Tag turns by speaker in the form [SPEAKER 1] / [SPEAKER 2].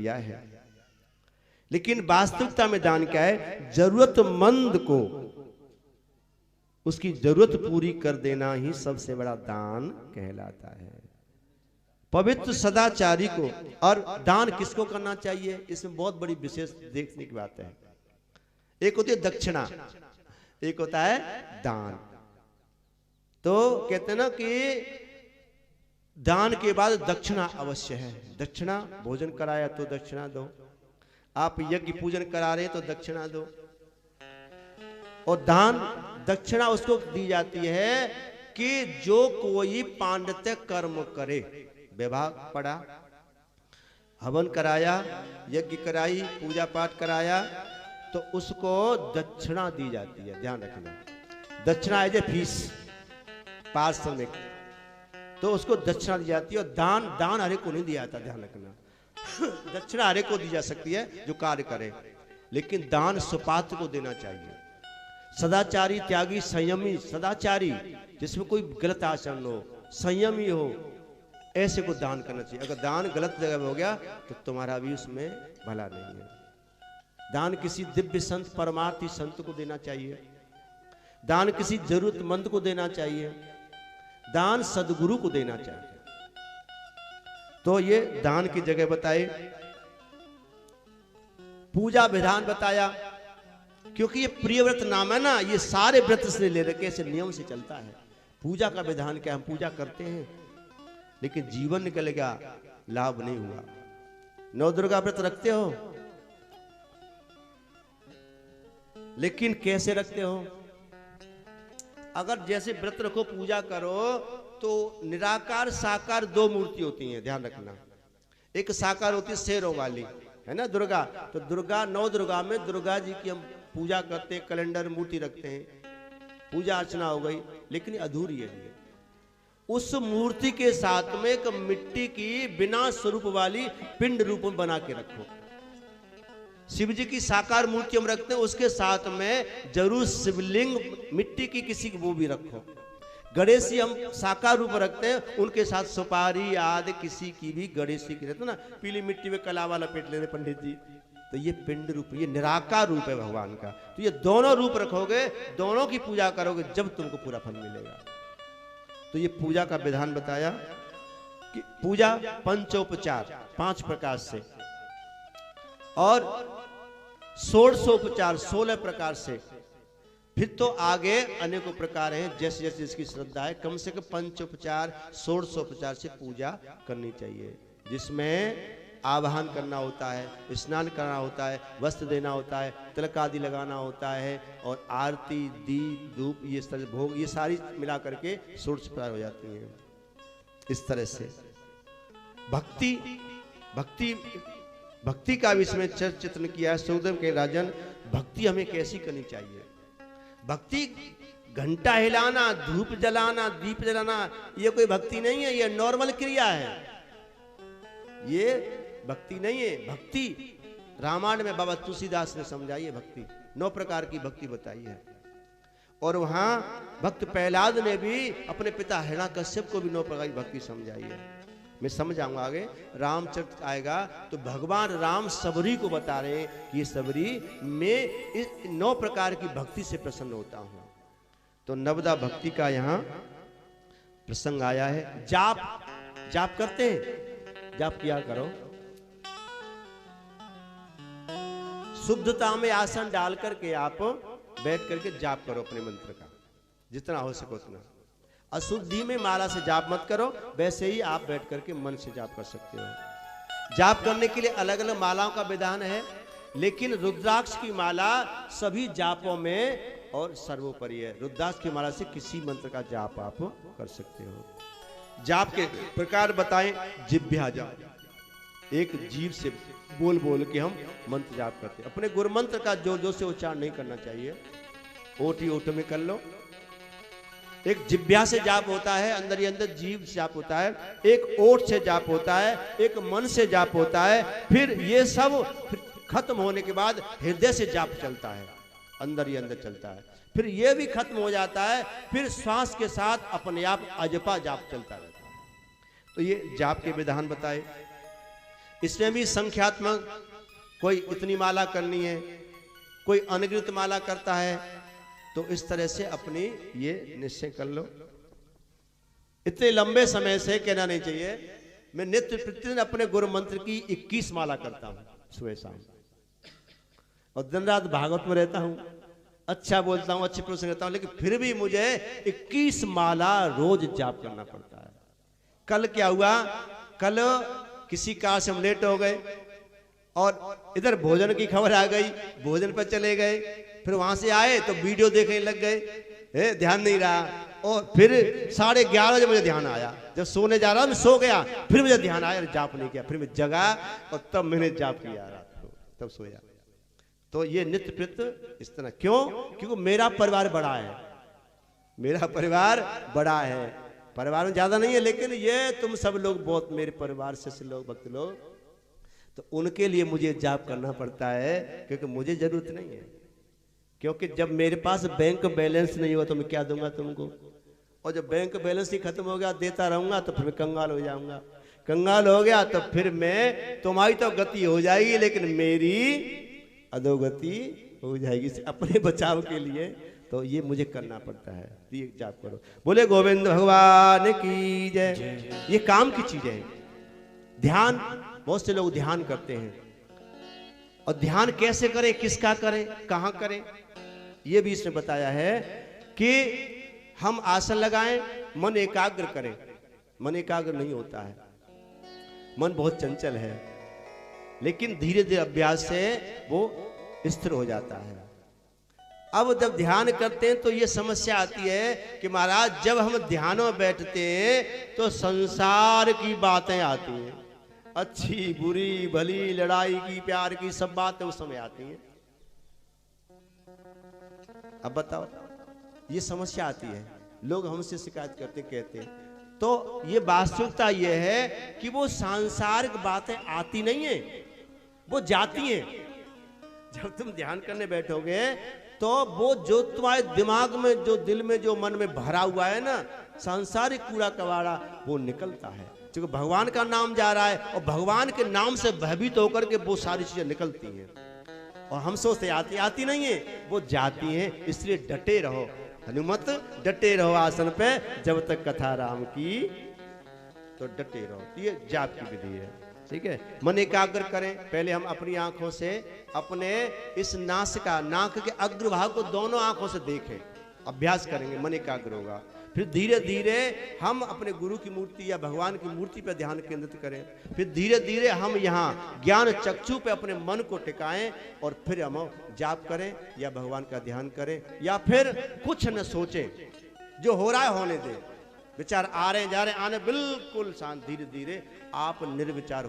[SPEAKER 1] दिया है। लेकिन वास्तविकता में दान क्या है? जरूरतमंद को उसकी जरूरत पूरी कर देना ही सबसे बड़ा दान कहलाता है। पवित्र सदाचारी को, और दान किसको करना चाहिए, इसमें बहुत बड़ी विशेष देखने की बात है। एक होती है दक्षिणा, एक होता है दान। तो कहते हैं ना कि दान के बाद दक्षिणा अवश्य है। दक्षिणा, भोजन कराया तो दक्षिणा दो, आप यज्ञ पूजन करा रहे तो दक्षिणा दो। और दान दक्षिणा उसको दी जाती है कि जो कोई पांडित्य कर्म करे, विवाह पड़ा, हवन कराया, यज्ञ कराई, पूजा पाठ कराया, तो उसको दक्षिणा दी जाती है। ध्यान रखना, दक्षिणा एज ए फीस, पारिश्रमिक, तो उसको दक्षिणा दी जाती है। और दान हरे को नहीं दिया जाता, ध्यान रखना। दक्षिणा हरे को दी जा सकती है जो कार्य करे, लेकिन दान सुपात्र को देना चाहिए। सदाचारी, त्यागी, संयमी, सदाचारी जिसमें कोई गलत आचरण हो, संयमी हो, ऐसे को दान करना चाहिए। अगर दान गलत जगह में हो गया तो तुम्हारा भी उसमें भला नहीं है। दान किसी दिव्य संत, परमार्थी संत को देना चाहिए। दान किसी जरूरतमंद को देना चाहिए। दान सदगुरु को देना चाहिए। तो ये दान की जगह बताए। पूजा विधान बताया, क्योंकि ये प्रिय व्रत नाम है ना, ये सारे व्रत से ले रखे, ऐसे नियम से चलता है। पूजा का विधान क्या, हम पूजा करते हैं लेकिन जीवन निकलेगा, लाभ नहीं हुआ। नौ दुर्गा व्रत रखते हो, लेकिन कैसे रखते हो? अगर जैसे व्रत रखो, पूजा करो, तो निराकार साकार दो मूर्ति होती हैं, ध्यान रखना। एक साकार होती है शेरों वाली, है ना, दुर्गा। तो दुर्गा, नौ दुर्गा में दुर्गा जी की हम पूजा करते हैं, कैलेंडर मूर्ति रखते हैं, पूजा अर्चना हो गई, लेकिन अधूरी है। उस मूर्ति के साथ में एक मिट्टी की बिना स्वरूप वाली पिंड रूप में बना के रखो। शिव जी की साकार मूर्ति हम रखते हैं, उसके साथ में जरूर शिवलिंग मिट्टी की किसी वो भी रखो। गणेश जी हम साकार रूप रखते हैं, उनके साथ सुपारी आदि किसी की भी गणेश जी की रहते ना, पीली मिट्टी में कलावा लपेट लेते पंडित जी। तो ये पिंड रूप, ये निराकार रूप है भगवान का। तो ये दोनों रूप रखोगे, दोनों की पूजा करोगे, जब तुमको पूरा फल मिलेगा। तो ये पूजा का विधान बताया कि पूजा पंचोपचार 5 प्रकार से, और षोडशोपचार 16 प्रकार से। फिर तो आगे अनेकों प्रकार हैं, जैसे जैसे इसकी श्रद्धा है। कम से कम पंचोपचार, षोडशोपचार से पूजा करनी चाहिए, जिसमें आवाहन करना होता है, स्नान करना होता है, वस्त्र देना होता है, तिलक आदि लगाना होता है, और आरती, दीप, धूप, ये सारे भोग, ये सारी मिला करके षोडशोपचार हो जाती हैं। इस तरह से भक्ति भक्ति भक्ति का भी इसमें चित्रण किया है। सुखदेव के राजन, भक्ति हमें कैसी करनी चाहिए? भक्ति घंटा हिलाना, धूप जलाना, दीप जलाना, ये कोई भक्ति नहीं है, ये नॉर्मल क्रिया है, ये भक्ति नहीं है। भक्ति रामायण में बाबा तुलसीदास ने समझाई है। भक्ति 9 प्रकार की भक्ति बताई है, और वहां भक्त प्रहलाद ने भी अपने पिता हिरण्याकश्यप को भी 9 प्रकार की भक्ति समझाई है। मैं समझाऊंगा आगे। रामचरित आएगा तो भगवान राम सबरी को बता रहे हैं कि ये सबरी, मैं इस 9 प्रकार की भक्ति से प्रसन्न होता हूं। तो नवदा भक्ति का यहां प्रसंग आया है। जाप करते हैं, जाप किया करो। शुद्धता में आसन डाल करके आप बैठ करके जाप करो अपने मंत्र का, जितना हो सके उतना। अशुद्धि में माला से जाप मत करो, वैसे ही आप बैठ करके मन से जाप कर सकते हो। जाप करने के लिए अलग अलग मालाओं का विधान है, लेकिन रुद्राक्ष की माला सभी जापों में और सर्वोपरि है। रुद्राक्ष की माला से किसी मंत्र का जाप आप कर सकते हो। जाप के प्रकार बताएं। जिह्वा जाप, एक जीव से बोल बोल के हम मंत्र जाप करते हैं। अपने गुरु मंत्र का जोर जोर से उच्चारण नहीं करना चाहिए, ओटी ओट में कर लो। एक जिह्वा से जाप होता है, अंदर ही अंदर जीव से जाप होता है। एक ओठ से जाप होता है, एक मन से जाप होता है। फिर ये सब खत्म होने के बाद हृदय से जाप चलता है, अंदर ही अंदर चलता है। फिर ये भी खत्म हो जाता है, फिर श्वास के साथ अपने आप अजपा जाप चलता रहता है। तो ये जाप के विधान बताए। इसमें भी संख्यात्मक, कोई इतनी माला करनी है, कोई अनगिनत माला करता है। तो इस तरह से अपनी ये निश्चय कर लो। इतने लंबे समय से कहना नहीं चाहिए। मैं नित्य प्रतिदिन अपने गुरु मंत्र की 21 माला करता हूं सुबह शाम, और दिन रात भागवत में रहता हूं, अच्छा बोलता हूं, अच्छी प्रश्न रहता हूं, लेकिन फिर भी मुझे 21 माला रोज जाप करना पड़ता है। कल क्या हुआ, कल किसी कार से हम लेट हो गए और इधर भोजन की खबर आ गई, भोजन पर चले गए, फिर वहां से आए तो वीडियो देखने लग गए, ध्यान नहीं रहा, और फिर 11:30 बजे मुझे ध्यान आया, जब सोने जा रहा मैं सो गया, फिर मुझे ध्यान आया जाप नहीं किया, फिर मैं जगा और तब मैंने जाप किया रात को, तब सोया। तो ये नित्य प्रत इस तरह क्यों? क्योंकि मेरा परिवार बड़ा है, मेरा परिवार बड़ा है, परिवार में ज्यादा नहीं है, लेकिन ये तुम सब लोग बहुत मेरे परिवार से लोग, भक्त लोग, तो उनके लिए मुझे जाप करना पड़ता है, क्योंकि मुझे जरूरत नहीं है। क्योंकि जब मेरे पास बैंक बैलेंस नहीं हुआ तो मैं क्या दूंगा तुमको, और जब बैंक बैलेंस ही खत्म हो गया देता रहूंगा तो फिर मैं कंगाल हो जाऊंगा, कंगाल हो गया तो फिर मैं, तुम्हारी तो गति हो जाएगी लेकिन मेरी अधोगति हो जाएगी। अपने बचाव के लिए तो ये मुझे करना पड़ता है। तो ये जाप करो। बोले गोविंद भगवान की जय। ये काम की चीजें हैं। ध्यान, बहुत से लोग ध्यान करते हैं, और ध्यान कैसे करें, किसका करें, कहां करें, ये भी इसने बताया है कि हम आसन लगाएं, मन एकाग्र करें। मन एकाग्र नहीं होता है, मन बहुत चंचल है, लेकिन धीरे धीरे अभ्यास से वो स्थिर हो जाता है। अब जब ध्यान करते हैं तो ये समस्या आती है कि महाराज जब हम ध्यान में बैठते हैं तो संसार की बातें आती हैं, अच्छी बुरी भली, लड़ाई की, प्यार की, सब बातें उस समय आती हैं। अब बताओ, ये समस्या आती है, लोग हमसे शिकायत करते, कहते हैं। तो ये वास्तविकता ये है कि वो सांसारिक बातें आती नहीं है, वो जाती हैं। जब तुम ध्यान करने बैठोगे तो वो जो तुम्हारे दिमाग में, जो दिल में, जो मन में भरा हुआ है ना, सांसारिक कूड़ा कबाड़ा, वो निकलता है, क्योंकि भगवान का नाम जा रहा है, और भगवान के नाम से भयभीत होकर के वो सारी चीजें निकलती हैं। और हम सोचते आती नहीं है, वो जाती हैं। इसलिए डटे रहो, हनुमत डटे रहो आसन पे, जब तक कथा राम की, तो डटे रहो। ये जाप की विधि है, ठीक है। मन एकाग्र करें। पहले हम अपनी आंखों से अपने इस नासिका, नाक के अग्रभाग को दोनों आंखों से देखें, अभ्यास करेंगे, मन एकाग्र होगा। फिर धीरे धीरे हम अपने गुरु की मूर्ति या भगवान की मूर्ति पर ध्यान केंद्रित करें। फिर धीरे धीरे हम यहाँ ज्ञान चक्षु पे अपने मन को टिकाएं, और फिर हम जाप करें या भगवान का ध्यान करें, या फिर कुछ न सोचें, जो हो रहा है होने दें। विचार आ रहे हैं, जा रहे हैं, आने, बिल्कुल शांत, धीरे धीरे आप निर्विचार हो